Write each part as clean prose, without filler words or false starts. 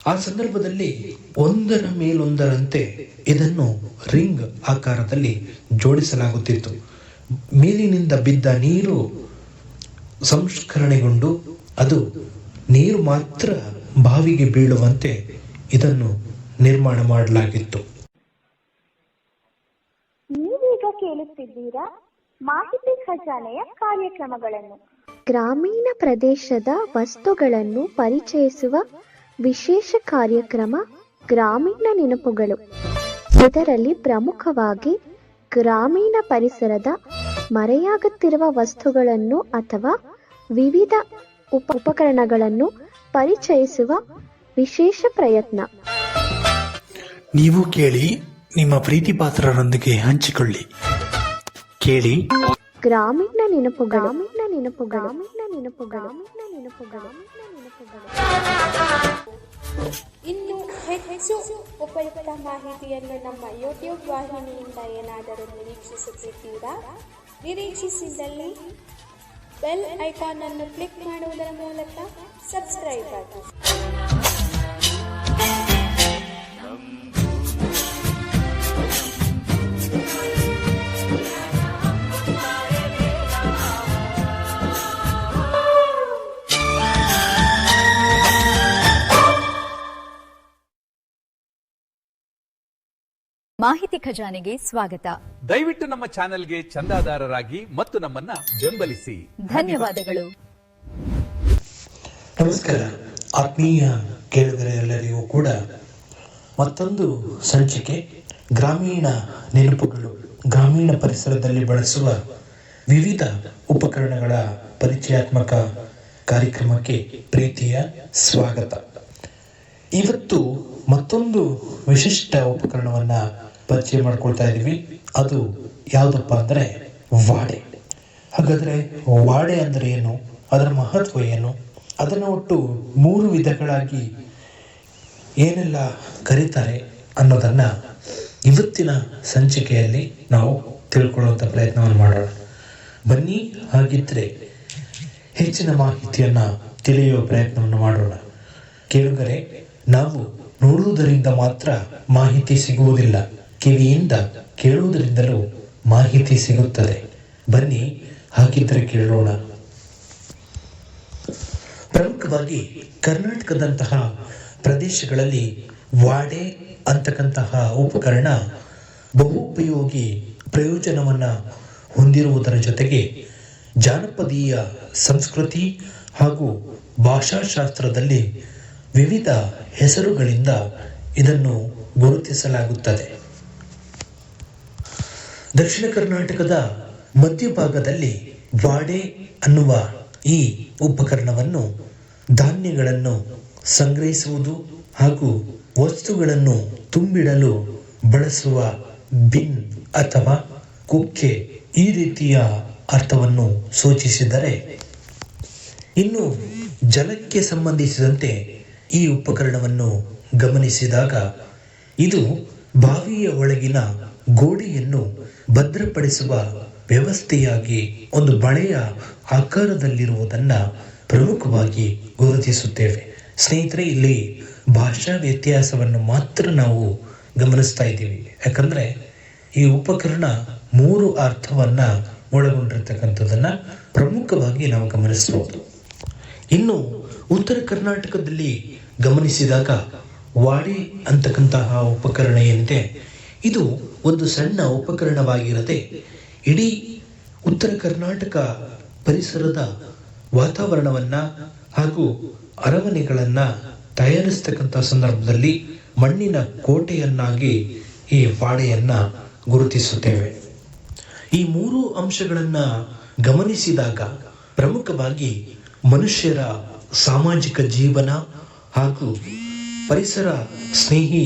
ಆ ಸಂದರ್ಭದಲ್ಲಿ ಒಂದರ ಮೇಲೊಂದರಂತೆ ಇದನ್ನು ರಿಂಗ್ ಆಕಾರದಲ್ಲಿ ಜೋಡಿಸಲಾಗುತ್ತಿತ್ತು. ಮೇಲಿನಿಂದ ಬಿದ್ದ ನೀರು ಸಂಸ್ಕರಣೆಗೊಂಡು ಅದು ನೀರು ಮಾತ್ರ ಬಾವಿಗೆ ಬೀಳುವಂತೆ ಇದನ್ನು ನಿರ್ಮಾಣ ಮಾಡಲಾಗಿತ್ತು. ನೀವೀಗ ಕೇಳುತ್ತಿದ್ದೀರಾ ಮಾಹಿತಿ ಖಜಾನೆಯ ಕಾರ್ಯಕ್ರಮಗಳನ್ನು. ಗ್ರಾಮೀಣ ಪ್ರದೇಶದ ವಸ್ತುಗಳನ್ನು ಪರಿಚಯಿಸುವ ವಿಶೇಷ ಕಾರ್ಯಕ್ರಮ ಗ್ರಾಮೀಣ ನೆನಪುಗಳು. ಇದರಲ್ಲಿ ಪ್ರಮುಖವಾಗಿ ಗ್ರಾಮೀಣ ಪರಿಸರದ ಮರೆಯಾಗುತ್ತಿರುವ ವಸ್ತುಗಳನ್ನು ಅಥವಾ ವಿವಿಧ ಉಪಕರಣಗಳನ್ನು ಪರಿಚಯಿಸುವ ವಿಶೇಷ ಪ್ರಯತ್ನ. ನೀವು ಕೇಳಿ, ನಿಮ್ಮ ಪ್ರೀತಿ ಪಾತ್ರರೊಂದಿಗೆ ಹಂಚಿಕೊಳ್ಳಿ. ಕೇಳಿ ಗ್ರಾಮೀಣ ನೆನಪುಗಳು. ಗ್ರಾಮೀಣ ನೆನಪುಗಳು. ಗ್ರಾಮೀಣ ನೆನಪುಗಳು. ನೆನಪುಗಳು. ಇನ್ನು ಹೆಚ್ಚು ಉಪಯುಕ್ತ ಮಾಹಿತಿಯನ್ನು ನಮ್ಮ ಯೂಟ್ಯೂಬ್ ವಾಹಿನಿಯಿಂದ ಏನಾದರೂ ನಿರೀಕ್ಷಿಸುತ್ತಿದ್ದೀರಾ? ನಿರೀಕ್ಷಿಸಿದಲ್ಲಿ ಬೆಲ್ ಐಕಾನ್ ಅನ್ನು ಕ್ಲಿಕ್ ಮಾಡುವುದರ ಮೂಲಕ ಸಬ್ಸ್ಕ್ರೈಬ್ ಆಗಿ. ಮಾಹಿತಿ ಖಜಾನೆಗೆ ಸ್ವಾಗತ. ದಯವಿಟ್ಟು ನಮ್ಮ ಚಾನೆಲ್ಗೆ ಚಂದಾದಾರರಾಗಿ ಮತ್ತು ನಮ್ಮನ್ನ ಬೆಂಬಲಿಸಿ. ಧನ್ಯವಾದಗಳು. ನಮಸ್ಕಾರ ಆತ್ಮೀಯ ಕೇಳುಗರೆಲ್ಲರಿಗೂ ಕೂಡ ಮತ್ತೊಂದು ಸಂಚಿಕೆ ಗ್ರಾಮೀಣ ನೆನಪುಗಳು, ಗ್ರಾಮೀಣ ಪರಿಸರದಲ್ಲಿ ಬಳಸುವ ವಿವಿಧ ಉಪಕರಣಗಳ ಪರಿಚಯಾತ್ಮಕ ಕಾರ್ಯಕ್ರಮಕ್ಕೆ ಪ್ರೀತಿಯ ಸ್ವಾಗತ. ಇವತ್ತು ಮತ್ತೊಂದು ವಿಶಿಷ್ಟ ಉಪಕರಣವನ್ನ ಪರಿಚಯ ಮಾಡ್ಕೊಳ್ತಾ ಇದ್ದೀವಿ. ಅದು ಯಾವುದಪ್ಪ ಅಂದ್ರೆ ವಾಡೆ. ಹಾಗಾದ್ರೆ ವಾಡೆ ಅಂದ್ರೆ ಏನು, ಅದರ ಮಹತ್ವ ಏನು, ಅದನ್ನು ಒಟ್ಟು 3 ವಿಧಗಳಾಗಿ ಏನೆಲ್ಲ ಕರೀತಾರೆ ಅನ್ನೋದನ್ನ ಇವತ್ತಿನ ಸಂಚಿಕೆಯಲ್ಲಿ ನಾವು ತಿಳ್ಕೊಳ್ಳುವಂತ ಪ್ರಯತ್ನವನ್ನು ಮಾಡೋಣ. ಬನ್ನಿ, ಹಾಗಿದ್ರೆ ಹೆಚ್ಚಿನ ಮಾಹಿತಿಯನ್ನ ತಿಳಿಯುವ ಪ್ರಯತ್ನವನ್ನು ಮಾಡೋಣ. ಕೇಳುಗರೆ, ನಾವು ನೋಡುವುದರಿಂದ ಮಾತ್ರ ಮಾಹಿತಿ ಸಿಗುವುದಿಲ್ಲ, ಕಿವಿಯಿಂದ ಕೇಳುವುದರಿಂದಲೂ ಮಾಹಿತಿ ಸಿಗುತ್ತದೆ. ಬನ್ನಿ, ಹಾಗಿದ್ರೆ ಕೇಳೋಣ. ಪ್ರಮುಖವಾಗಿ ಕರ್ನಾಟಕದಂತಹ ಪ್ರದೇಶಗಳಲ್ಲಿ ವಾಡೆ ಅಂತಕ್ಕಂತಹ ಉಪಕರಣ ಬಹುಪಯೋಗಿ ಪ್ರಯೋಜನವನ್ನ ಹೊಂದಿರುವುದರ ಜೊತೆಗೆ ಜಾನಪದೀಯ ಸಂಸ್ಕೃತಿ ಹಾಗೂ ಭಾಷಾಶಾಸ್ತ್ರದಲ್ಲಿ ವಿವಿಧ ಹೆಸರುಗಳಿಂದ ಇದನ್ನು ಗುರುತಿಸಲಾಗುತ್ತದೆ. ದಕ್ಷಿಣ ಕರ್ನಾಟಕದ ಮಧ್ಯಭಾಗದಲ್ಲಿ ವಾಡೆ ಅನ್ನುವ ಈ ಉಪಕರಣವನ್ನು ಧಾನ್ಯಗಳನ್ನು ಸಂಗ್ರಹಿಸುವುದು ಹಾಗೂ ವಸ್ತುಗಳನ್ನು ತುಂಬಿಡಲು ಬಳಸುವ ಬಿನ್ ಅಥವಾ ಕುಕ್ಕೆ ಈ ರೀತಿಯ ಅರ್ಥವನ್ನು ಸೂಚಿಸಿದರೆ, ಇನ್ನು ಜಲಕ್ಕೆ ಸಂಬಂಧಿಸಿದಂತೆ ಈ ಉಪಕರಣವನ್ನು ಗಮನಿಸಿದಾಗ ಇದು ಬಾವಿಯ ಒಳಗಿನ ಗೋಡೆಯನ್ನು ಭದ್ರಪಡಿಸುವ ವ್ಯವಸ್ಥೆಯಾಗಿ ಒಂದು ಬಳೆಯ ಆಕಾರದಲ್ಲಿರುವುದನ್ನು ಪ್ರಮುಖವಾಗಿ ಗುರುತಿಸುತ್ತೇವೆ. ಸ್ನೇಹಿತರೆ, ಇಲ್ಲಿ ಭಾಷಾ ವ್ಯತ್ಯಾಸವನ್ನು ಮಾತ್ರ ನಾವು ಗಮನಿಸ್ತಾ ಇದ್ದೀವಿ. ಯಾಕಂದ್ರೆ ಈ ಉಪಕರಣ 3 ಅರ್ಥವನ್ನ ಒಳಗೊಂಡಿರ್ತಕ್ಕಂಥದ್ದನ್ನ ಪ್ರಮುಖವಾಗಿ ನಾವು ಗಮನಿಸಬಹುದು. ಇನ್ನು ಉತ್ತರ ಕರ್ನಾಟಕದಲ್ಲಿ ಗಮನಿಸಿದಾಗ ವಾಡೆ ಅಂತಕ್ಕಂತಹ ಉಪಕರಣ ಏನಿದೆ, ಇದು ಒಂದು ಸಣ್ಣ ಉಪಕರಣವಾಗಿರದೆ ಇಡೀ ಉತ್ತರ ಕರ್ನಾಟಕ ಪರಿಸರದ ವಾತಾವರಣವನ್ನ ಹಾಗೂ ಅರಮನೆಗಳನ್ನ ತಯಾರಿಸ್ತಕ್ಕಂಥ ಸಂದರ್ಭದಲ್ಲಿ ಮಣ್ಣಿನ ಕೋಟೆಯನ್ನಾಗಿ ಈ ವಾಡೆಯನ್ನ ಗುರುತಿಸುತ್ತೇವೆ. ಈ 3 ಅಂಶಗಳನ್ನ ಗಮನಿಸಿದಾಗ ಪ್ರಮುಖವಾಗಿ ಮನುಷ್ಯರ ಸಾಮಾಜಿಕ ಜೀವನ ಹಾಗೂ ಪರಿಸರ ಸ್ನೇಹಿ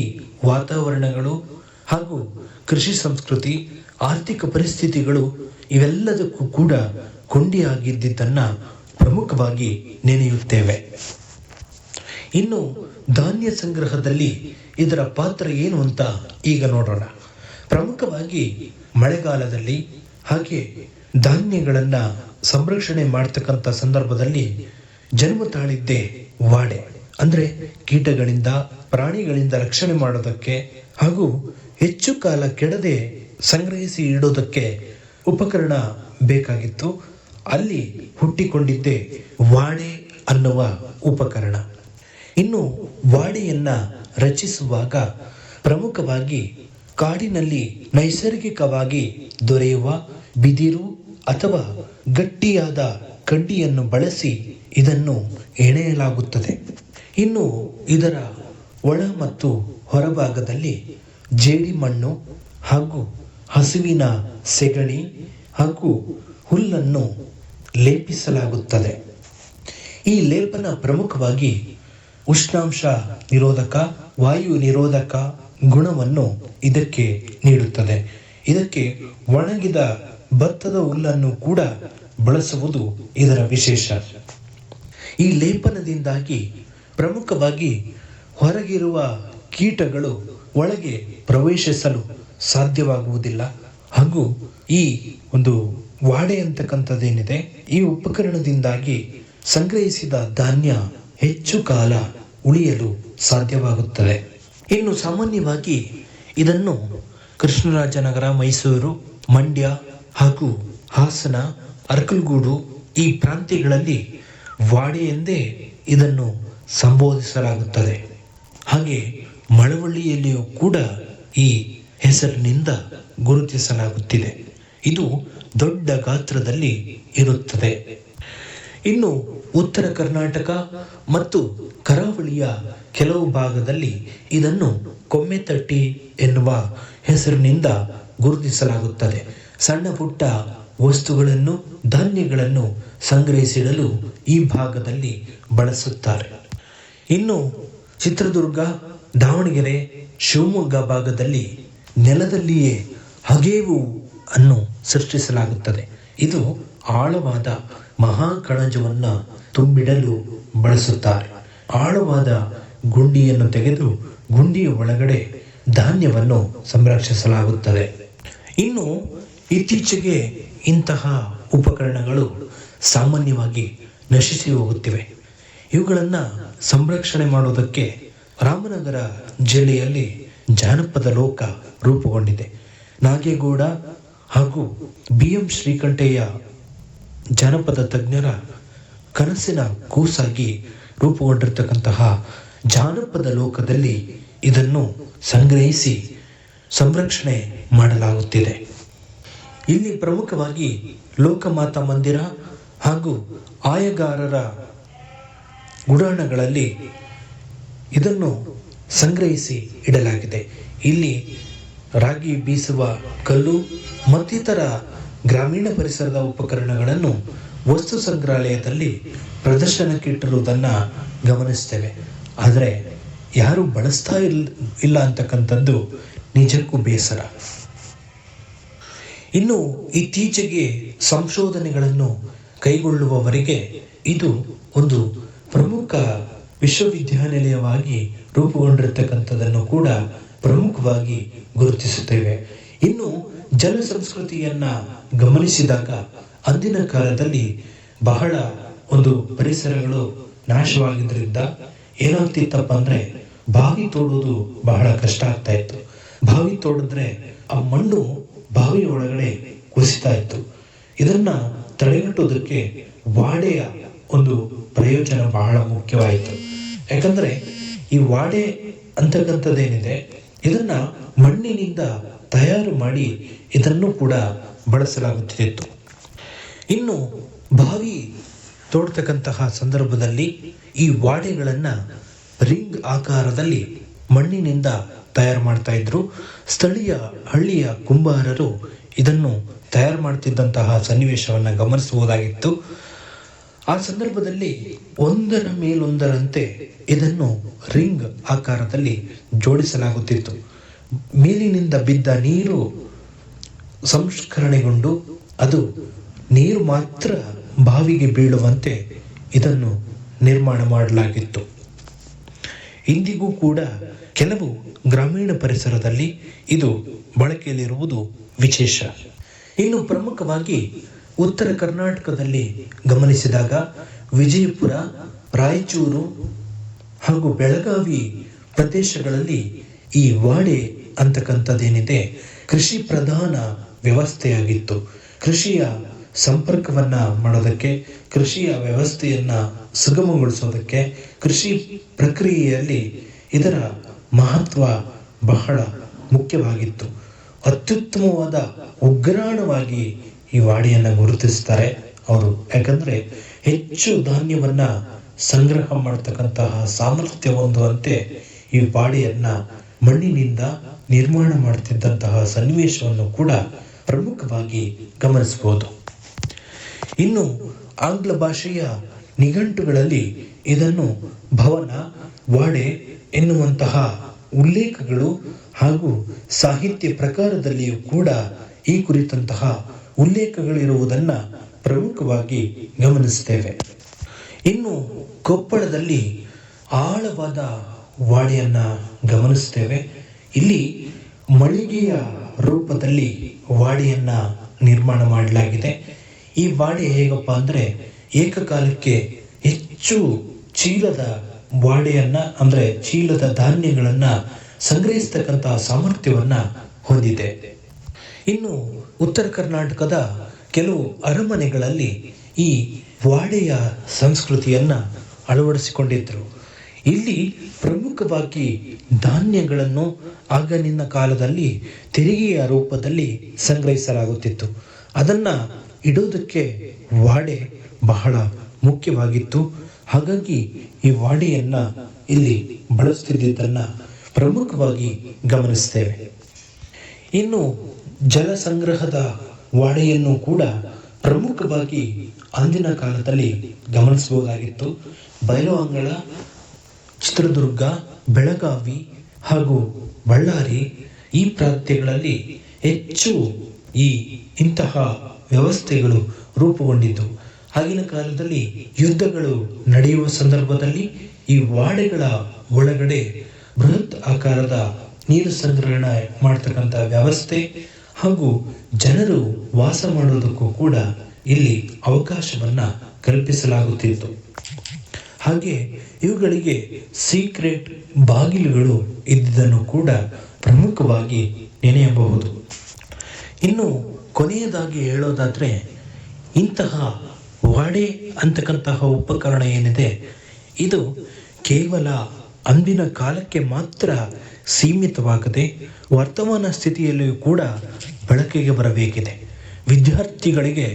ವಾತಾವರಣಗಳು ಹಾಗೂ ಕೃಷಿ ಸಂಸ್ಕೃತಿ, ಆರ್ಥಿಕ ಪರಿಸ್ಥಿತಿಗಳು ಇವೆಲ್ಲದಕ್ಕೂ ಕೂಡ ಕೊಂಡಿಯಾಗಿದ್ದನ್ನ ಪ್ರಮುಖವಾಗಿ ನೆನೆಯುತ್ತೇವೆ. ಇನ್ನು ಧಾನ್ಯ ಸಂಗ್ರಹದಲ್ಲಿ ಇದರ ಪಾತ್ರ ಏನು ಅಂತ ಈಗ ನೋಡೋಣ. ಪ್ರಮುಖವಾಗಿ ಮಳೆಗಾಲದಲ್ಲಿ ಹಾಗೆ ಧಾನ್ಯಗಳನ್ನ ಸಂರಕ್ಷಣೆ ಮಾಡ್ತಕ್ಕಂಥ ಸಂದರ್ಭದಲ್ಲಿ ಜನ್ಮ ತಾಳಿದ್ದೇ ವಾಡೆ. ಅಂದರೆ ಕೀಟಗಳಿಂದ ಪ್ರಾಣಿಗಳಿಂದ ರಕ್ಷಣೆ ಮಾಡೋದಕ್ಕೆ ಹಾಗೂ ಹೆಚ್ಚು ಕಾಲ ಕೆಡದೆ ಸಂಗ್ರಹಿಸಿ ಇಡೋದಕ್ಕೆ ಉಪಕರಣ ಬೇಕಾಗಿತ್ತು. ಅಲ್ಲಿ ಹುಟ್ಟಿಕೊಂಡಿದ್ದೇ ವಾಡೆ ಅನ್ನುವ ಉಪಕರಣ. ಇನ್ನು ವಾಡೆಯನ್ನ ರಚಿಸುವಾಗ ಪ್ರಮುಖವಾಗಿ ಕಾಡಿನಲ್ಲಿ ನೈಸರ್ಗಿಕವಾಗಿ ದೊರೆಯುವ ಬಿದಿರು ಅಥವಾ ಗಟ್ಟಿಯಾದ ಕಡ್ಡಿಯನ್ನು ಬಳಸಿ ಇದನ್ನು ಎಣೆಯಲಾಗುತ್ತದೆ. ಇನ್ನು ಇದರ ಒಳ ಮತ್ತು ಹೊರಭಾಗದಲ್ಲಿ ಜೇಡಿಮಣ್ಣು ಹಾಗೂ ಹಸುವಿನ ಸೆಗಣಿ ಹಾಗೂ ಹುಲ್ಲನ್ನು ಲೇಪಿಸಲಾಗುತ್ತದೆ. ಈ ಲೇಪನ ಪ್ರಮುಖವಾಗಿ ಉಷ್ಣಾಂಶ ನಿರೋಧಕ, ವಾಯು ನಿರೋಧಕ ಗುಣವನ್ನು ಇದಕ್ಕೆ ನೀಡುತ್ತದೆ. ಇದಕ್ಕೆ ಒಣಗಿದ ಭತ್ತದ ಹುಲ್ಲನ್ನು ಕೂಡ ಬಳಸುವುದು ಇದರ ವಿಶೇಷ. ಈ ಲೇಪನದಿಂದಾಗಿ ಪ್ರಮುಖವಾಗಿ ಹೊರಗಿರುವ ಕೀಟಗಳು ಒಳಗೆ ಪ್ರವೇಶಿಸಲು ಸಾಧ್ಯವಾಗುವುದಿಲ್ಲ. ಹಾಗೂ ಈ ಒಂದು ವಾಡೆ ಅಂತಕ್ಕಂಥದ್ದೇನಿದೆ, ಈ ಉಪಕರಣದಿಂದಾಗಿ ಸಂಗ್ರಹಿಸಿದ ಧಾನ್ಯ ಹೆಚ್ಚು ಕಾಲ ಉಳಿಯಲು ಸಾಧ್ಯವಾಗುತ್ತದೆ. ಇನ್ನು ಸಾಮಾನ್ಯವಾಗಿ ಇದನ್ನು ಕೃಷ್ಣರಾಜನಗರ, ಮೈಸೂರು, ಮಂಡ್ಯ ಹಾಗೂ ಹಾಸನ, ಅರಕಲಗೂಡು ಈ ಪ್ರಾಂತ್ಯಗಳಲ್ಲಿ ವಾಡೆ ಎಂದೇ ಇದನ್ನು ಸಂಬೋಧಿಸಲಾಗುತ್ತದೆ. ಹಾಗೆ ಮಳವಳ್ಳಿಯಲ್ಲಿಯೂ ಕೂಡ ಈ ಹೆಸರಿನಿಂದ ಗುರುತಿಸಲಾಗುತ್ತಿದೆ. ಇದು ದೊಡ್ಡ ಗಾತ್ರದಲ್ಲಿ ಇರುತ್ತದೆ. ಇನ್ನು ಉತ್ತರ ಕರ್ನಾಟಕ ಮತ್ತು ಕರಾವಳಿಯ ಕೆಲವು ಭಾಗದಲ್ಲಿ ಇದನ್ನು ಕೊಮ್ಮೆತಟ್ಟಿ ಎನ್ನುವ ಹೆಸರಿನಿಂದ ಗುರುತಿಸಲಾಗುತ್ತದೆ. ಸಣ್ಣ ಪುಟ್ಟ ವಸ್ತುಗಳನ್ನು, ಧಾನ್ಯಗಳನ್ನು ಸಂಗ್ರಹಿಸಿಡಲು ಈ ಭಾಗದಲ್ಲಿ ಬಳಸುತ್ತಾರೆ. ಇನ್ನು ಚಿತ್ರದುರ್ಗ, ದಾವಣಗೆರೆ, ಶಿವಮೊಗ್ಗ ಭಾಗದಲ್ಲಿ ನೆಲದಲ್ಲಿಯೇ ಅಗೇವು ಅನ್ನು ಸೃಷ್ಟಿಸಲಾಗುತ್ತದೆ. ಇದು ಆಳವಾದ ಮಹಾಕಣಜವನ್ನು ತುಂಬಿಡಲು ಬಳಸುತ್ತಾರೆ. ಆಳವಾದ ಗುಂಡಿಯನ್ನು ತೆಗೆದು ಗುಂಡಿಯ ಒಳಗಡೆ ಧಾನ್ಯವನ್ನು ಸಂರಕ್ಷಿಸಲಾಗುತ್ತದೆ. ಇನ್ನು ಇತ್ತೀಚೆಗೆ ಇಂತಹ ಉಪಕರಣಗಳು ಸಾಮಾನ್ಯವಾಗಿ ನಶಿಸಿ ಹೋಗುತ್ತಿವೆ. ಇವುಗಳನ್ನು ಸಂರಕ್ಷಣೆ ಮಾಡುವುದಕ್ಕೆ ರಾಮನಗರ ಜಿಲ್ಲೆಯಲ್ಲಿ ಜಾನಪದ ಲೋಕ ರೂಪುಗೊಂಡಿದೆ. ನಾಗೇಗೌಡ ಹಾಗೂ BM ಶ್ರೀಕಂಠಯ್ಯ ಜಾನಪದ ತಜ್ಞರ ಕನಸಿನ ಕೂಸಾಗಿ ರೂಪುಗೊಂಡಿರ್ತಕ್ಕಂತಹ ಜಾನಪದ ಲೋಕದಲ್ಲಿ ಇದನ್ನು ಸಂಗ್ರಹಿಸಿ ಸಂರಕ್ಷಣೆ ಮಾಡಲಾಗುತ್ತಿದೆ. ಇಲ್ಲಿ ಪ್ರಮುಖವಾಗಿ ಲೋಕಮಾತಾ ಮಂದಿರ ಹಾಗೂ ಆಯಗಾರರ ಗುಡಾಣಗಳಲ್ಲಿ ಇದನ್ನು ಸಂಗ್ರಹಿಸಿ ಇಡಲಾಗಿದೆ. ಇಲ್ಲಿ ರಾಗಿ ಬೀಸುವ ಕಲ್ಲು ಮತ್ತಿತರ ಗ್ರಾಮೀಣ ಪರಿಸರದ ಉಪಕರಣಗಳನ್ನು ವಸ್ತು ಸಂಗ್ರಹಾಲಯದಲ್ಲಿ ಪ್ರದರ್ಶನಕ್ಕಿಟ್ಟಿರುವುದನ್ನು ಗಮನಿಸ್ತೇವೆ. ಆದರೆ ಯಾರು ಬಳಸ್ತಾ ಇಲ್ಲ ಅಂತಕ್ಕಂಥದ್ದು ನಿಜಕ್ಕೂ ಬೇಸರ. ಇನ್ನು ಇತ್ತೀಚೆಗೆ ಸಂಶೋಧನೆಗಳನ್ನು ಕೈಗೊಳ್ಳುವವರೆಗೆ ಇದು ಒಂದು ಪ್ರಮುಖ ವಿಶ್ವವಿದ್ಯಾನಿಲಯವಾಗಿ ರೂಪುಗೊಂಡಿರ್ತಕ್ಕಂಥದ್ದನ್ನು ಕೂಡ ಪ್ರಮುಖವಾಗಿ ಗುರುತಿಸುತ್ತೇವೆ. ಇನ್ನು ಜಲ ಸಂಸ್ಕೃತಿಯನ್ನ ಗಮನಿಸಿದಾಗ ಅಂದಿನ ಕಾಲದಲ್ಲಿ ಬಹಳ ಒಂದು ಪರಿಸರಗಳು ನಾಶವಾಗಿದ್ದರಿಂದ ಏನಾಗ್ತಿತ್ತಪ್ಪ ಅಂದ್ರೆ ಬಾವಿ ತೋಡುವುದು ಬಹಳ ಕಷ್ಟ ಆಗ್ತಾ ಇತ್ತು. ಬಾವಿ ತೋಡಿದ್ರೆ ಆ ಮಣ್ಣು ಬಾವಿ ಒಳಗಡೆ ಕುಸಿತಾ ಇತ್ತು. ಇದನ್ನ ತಡೆಗಟ್ಟುವುದಕ್ಕೆ ವಾಡೆಯ ಒಂದು ಪ್ರಯೋಜನ ಬಹಳ ಮುಖ್ಯವಾಯಿತು. ಯಾಕಂದ್ರೆ ಈ ವಾಡೆ ಅಂತಕ್ಕಂಥದ್ದೇನಿದೆ, ಇದನ್ನ ಮಣ್ಣಿನಿಂದ ತಯಾರು ಮಾಡಿ ಇದನ್ನು ಕೂಡ ಬಳಸಲಾಗುತ್ತಿತ್ತು. ಇನ್ನು ಬಾವಿ ತೋಡ್ತಕ್ಕಂತಹ ಸಂದರ್ಭದಲ್ಲಿ ಈ ವಾಡೆಗಳನ್ನ ರಿಂಗ್ ಆಕಾರದಲ್ಲಿ ಮಣ್ಣಿನಿಂದ ತಯಾರು ಮಾಡ್ತಾ ಇದ್ರು. ಸ್ಥಳೀಯ ಹಳ್ಳಿಯ ಕುಂಬಾರರು ಇದನ್ನು ತಯಾರು ಮಾಡ್ತಿದ್ದಂತಹ ಸನ್ನಿವೇಶವನ್ನು ಗಮನಿಸಬಹುದಾಗಿತ್ತು. ಆ ಸಂದರ್ಭದಲ್ಲಿ ಒಂದರ ಮೇಲೊಂದರಂತೆ ಇದನ್ನು ರಿಂಗ್ ಆಕಾರದಲ್ಲಿ ಜೋಡಿಸಲಾಗುತ್ತಿತ್ತು. ಮೇಲಿನಿಂದ ಬಿದ್ದ ನೀರು ಸಂಸ್ಕರಣೆಗೊಂಡು ಅದು ನೀರು ಮಾತ್ರ ಬಾವಿಗೆ ಬೀಳುವಂತೆ ಇದನ್ನು ನಿರ್ಮಾಣ ಮಾಡಲಾಗಿತ್ತು. ಇಂದಿಗೂ ಕೂಡ ಕೆಲವು ಗ್ರಾಮೀಣ ಪರಿಸರದಲ್ಲಿ ಇದು ಬಳಕೆಯಲ್ಲಿರುವುದು ವಿಶೇಷ. ಇನ್ನು ಪ್ರಮುಖವಾಗಿ ಉತ್ತರ ಕರ್ನಾಟಕದಲ್ಲಿ ಗಮನಿಸಿದಾಗ ವಿಜಯಪುರ, ರಾಯಚೂರು ಹಾಗೂ ಬೆಳಗಾವಿ ಪ್ರದೇಶಗಳಲ್ಲಿ ಈ ವಾಡೆ ಅಂತಕ್ಕಂಥದ್ದೇನಿದೆ ಕೃಷಿ ಪ್ರಧಾನ ವ್ಯವಸ್ಥೆಯಾಗಿತ್ತು. ಕೃಷಿಯ ಸಂಪರ್ಕವನ್ನ ಮಾಡೋದಕ್ಕೆ, ಕೃಷಿಯ ವ್ಯವಸ್ಥೆಯನ್ನ ಸುಗಮಗೊಳಿಸೋದಕ್ಕೆ, ಕೃಷಿ ಪ್ರಕ್ರಿಯೆಯಲ್ಲಿ ಇದರ ಮಹತ್ವ ಬಹಳ ಮುಖ್ಯವಾಗಿತ್ತು. ಅತ್ಯುತ್ತಮವಾದ ಉಗ್ರಾಣವಾಗಿ ಈ ವಾಡಿಯನ್ನ ಗುರುತಿಸ್ತಾರೆ ಅವರು. ಯಾಕಂದ್ರೆ ಹೆಚ್ಚು ಧಾನ್ಯವನ್ನ ಸಂಗ್ರಹ ಮಾಡತಕ್ಕಂತಹ ಸಾಮರ್ಥ್ಯ ಹೊಂದುವಂತೆ ಈ ವಾಡಿಯನ್ನ ಮಣ್ಣಿನಿಂದ ನಿರ್ಮಾಣ ಮಾಡುತ್ತಿದ್ದಂತಹ ಸನ್ನಿವೇಶವನ್ನು ಕೂಡ ಪ್ರಮುಖವಾಗಿ ಗಮನಿಸಬಹುದು. ಇನ್ನು ಆಂಗ್ಲ ಭಾಷೆಯ ನಿಘಂಟುಗಳಲ್ಲಿ ಇದನ್ನು ಭವನ, ವಾಡೆ ಎನ್ನುವಂತಹ ಉಲ್ಲೇಖಗಳು ಹಾಗೂ ಸಾಹಿತ್ಯ ಪ್ರಕಾರದಲ್ಲಿಯೂ ಕೂಡ ಈ ಕುರಿತಂತಹ ಉಲ್ಲೇಖಗಳಿರುವುದನ್ನ ಪ್ರಮುಖವಾಗಿ ಗಮನಿಸ್ತೇವೆ. ಇನ್ನು ಕೊಪ್ಪಳದಲ್ಲಿ ಆಳವಾದ ವಾಡೆಯನ್ನ ಗಮನಿಸ್ತೇವೆ. ಇಲ್ಲಿ ಮಳಿಗೆಯ ರೂಪದಲ್ಲಿ ವಾಡೆಯನ್ನ ನಿರ್ಮಾಣ ಮಾಡಲಾಗಿದೆ. ಈ ವಾಡೆ ಹೇಗಪ್ಪ ಅಂದ್ರೆ ಏಕಕಾಲಕ್ಕೆ ಹೆಚ್ಚು ಚೀಲದ ವಾಡೆಯನ್ನ ಅಂದ್ರೆ ಚೀಲದ ಧಾನ್ಯಗಳನ್ನ ಸಂಗ್ರಹಿಸತಕ್ಕಂತಹ ಸಾಮರ್ಥ್ಯವನ್ನ ಹೊಂದಿದೆ. ಇನ್ನು ಉತ್ತರ ಕರ್ನಾಟಕದ ಕೆಲವು ಅರಮನೆಗಳಲ್ಲಿ ಈ ವಾಡೆಯ ಸಂಸ್ಕೃತಿಯನ್ನ ಅಳವಡಿಸಿಕೊಂಡಿದ್ರು. ಇಲ್ಲಿ ಪ್ರಮುಖವಾಗಿ ಧಾನ್ಯಗಳನ್ನು ಆಗಿನ ಕಾಲದಲ್ಲಿ ತೆರಿಗೆಯ ರೂಪದಲ್ಲಿ ಸಂಗ್ರಹಿಸಲಾಗುತ್ತಿತ್ತು. ಅದನ್ನ ಇಡೋದಕ್ಕೆ ವಾಡೆ ಬಹಳ ಮುಖ್ಯವಾಗಿತ್ತು. ಹಾಗಾಗಿ ಈ ವಾಡೆಯನ್ನ ಇಲ್ಲಿ ಬಳಸುತ್ತಿದ್ದನ್ನ ಪ್ರಮುಖವಾಗಿ ಗಮನಿಸ್ತೇವೆ. ಇನ್ನು ಜಲ ಸಂಗ್ರಹದ ವಾಡೆಯನ್ನು ಕೂಡ ಪ್ರಮುಖವಾಗಿ ಅಂದಿನ ಕಾಲದಲ್ಲಿ ಗಮನಿಸಬಹುದಾಗಿತ್ತು. ಬೈಲಹೊಂಗಲ, ಚಿತ್ರದುರ್ಗ, ಬೆಳಗಾವಿ ಹಾಗೂ ಬಳ್ಳಾರಿ ಈ ಪ್ರಾಂತ್ಯಗಳಲ್ಲಿ ಹೆಚ್ಚು ಇಂತಹ ವ್ಯವಸ್ಥೆಗಳು ರೂಪುಗೊಂಡಿದ್ದು. ಆಗಿನ ಕಾಲದಲ್ಲಿ ಯುದ್ಧಗಳು ನಡೆಯುವ ಸಂದರ್ಭದಲ್ಲಿ ಈ ವಾಡೆಗಳ ಒಳಗಡೆ ಬೃಹತ್ ಆಕಾರದ ನೀರು ಸಂಗ್ರಹಣೆ ಮಾಡತಕ್ಕಂಥ ವ್ಯವಸ್ಥೆ ಹಾಗೂ ಜನರು ವಾಸ ಮಾಡುವುದಕ್ಕೂ ಕೂಡ ಇಲ್ಲಿ ಅವಕಾಶವನ್ನ ಕಲ್ಪಿಸಲಾಗುತ್ತಿತ್ತು. ಹಾಗೆ ಇವುಗಳಿಗೆ ಸೀಕ್ರೆಟ್ ಬಾಗಿಲುಗಳು ಇದ್ದುದನ್ನು ಕೂಡ ಪ್ರಮುಖವಾಗಿ ನೆನೆಯಬಹುದು. ಇನ್ನು ಕೊನೆಯದಾಗಿ ಹೇಳೋದಾದ್ರೆ ಇಂತಹ ವಾಡೆ ಅಂತಕ್ಕಂತಹ ಉಪಕರಣ ಏನಿದೆ ಇದು ಕೇವಲ ಅಂದಿನ ಕಾಲಕ್ಕೆ ಮಾತ್ರ ಸೀಮಿತವಾಗದೆ ವರ್ತಮಾನ ಸ್ಥಿತಿಯಲ್ಲಿಯೂ ಕೂಡ ಬಳಕೆಗೆ ಬರಬೇಕಿದೆ. ವಿದ್ಯಾರ್ಥಿಗಳಿಗೆ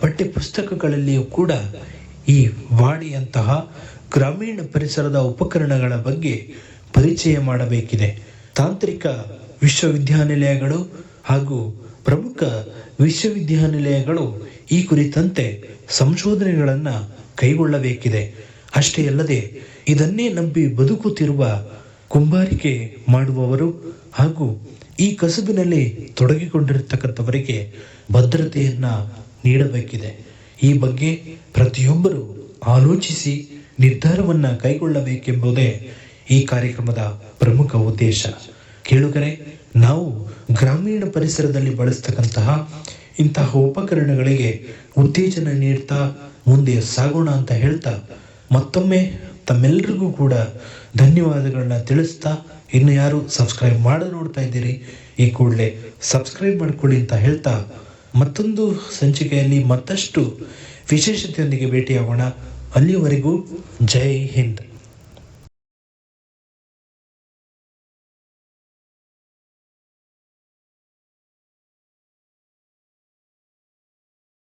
ಪಠ್ಯ ಪುಸ್ತಕಗಳಲ್ಲಿಯೂ ಕೂಡ ಈ ವಾಡಿಯಂತಹ ಗ್ರಾಮೀಣ ಪರಿಸರದ ಉಪಕರಣಗಳ ಬಗ್ಗೆ ಪರಿಚಯ ಮಾಡಬೇಕಿದೆ. ತಾಂತ್ರಿಕ ವಿಶ್ವವಿದ್ಯಾನಿಲಯಗಳು ಹಾಗೂ ಪ್ರಮುಖ ವಿಶ್ವವಿದ್ಯಾನಿಲಯಗಳು ಈ ಕುರಿತಂತೆ ಸಂಶೋಧನೆಗಳನ್ನು ಕೈಗೊಳ್ಳಬೇಕಿದೆ. ಅಷ್ಟೇ ಅಲ್ಲದೆ ಇದನ್ನೇ ನಂಬಿ ಬದುಕುತ್ತಿರುವ ಕುಂಬಾರಿಕೆ ಮಾಡುವವರು ಹಾಗೂ ಈ ಕಸುಬಿನಲ್ಲಿ ತೊಡಗಿಕೊಂಡಿರತಕ್ಕಂಥವರಿಗೆ ಭದ್ರತೆಯನ್ನ ನೀಡಬೇಕಿದೆ. ಈ ಬಗ್ಗೆ ಪ್ರತಿಯೊಬ್ಬರು ಆಲೋಚಿಸಿ ನಿರ್ಧಾರವನ್ನ ಕೈಗೊಳ್ಳಬೇಕೆಂಬುದೇ ಈ ಕಾರ್ಯಕ್ರಮದ ಪ್ರಮುಖ ಉದ್ದೇಶ. ಕೇಳುಗರೆ, ನಾವು ಗ್ರಾಮೀಣ ಪರಿಸರದಲ್ಲಿ ಬಳಸ್ತಕ್ಕಂತಹ ಇಂತಹ ಉಪಕರಣಗಳಿಗೆ ಉತ್ತೇಜನ ನೀಡ್ತಾ ಮುಂದೆ ಸಾಗೋಣ ಅಂತ ಹೇಳ್ತಾ ಮತ್ತೊಮ್ಮೆ ತಮ್ಮೆಲ್ಲರಿಗೂ ಕೂಡ ಧನ್ಯವಾದಗಳನ್ನ ತಿಳಿಸ್ತಾ, ಇನ್ನು ಯಾರು ಸಬ್ಸ್ಕ್ರೈಬ್ ಮಾಡದೆ ನೋಡ್ತಾ ಇದ್ದೀರಿ ಈ ಕೂಡಲೇ ಸಬ್ಸ್ಕ್ರೈಬ್ ಮಾಡ್ಕೊಳ್ಳಿ ಅಂತ ಹೇಳ್ತಾ ಮತ್ತೊಂದು ಸಂಚಿಕೆಯಲ್ಲಿ ಮತ್ತಷ್ಟು ವಿಶೇಷತೆಯೊಂದಿಗೆ ಭೇಟಿಯಾಗೋಣ. ಅಲ್ಲಿಯವರೆಗೂ ಜೈ ಹಿಂದ್.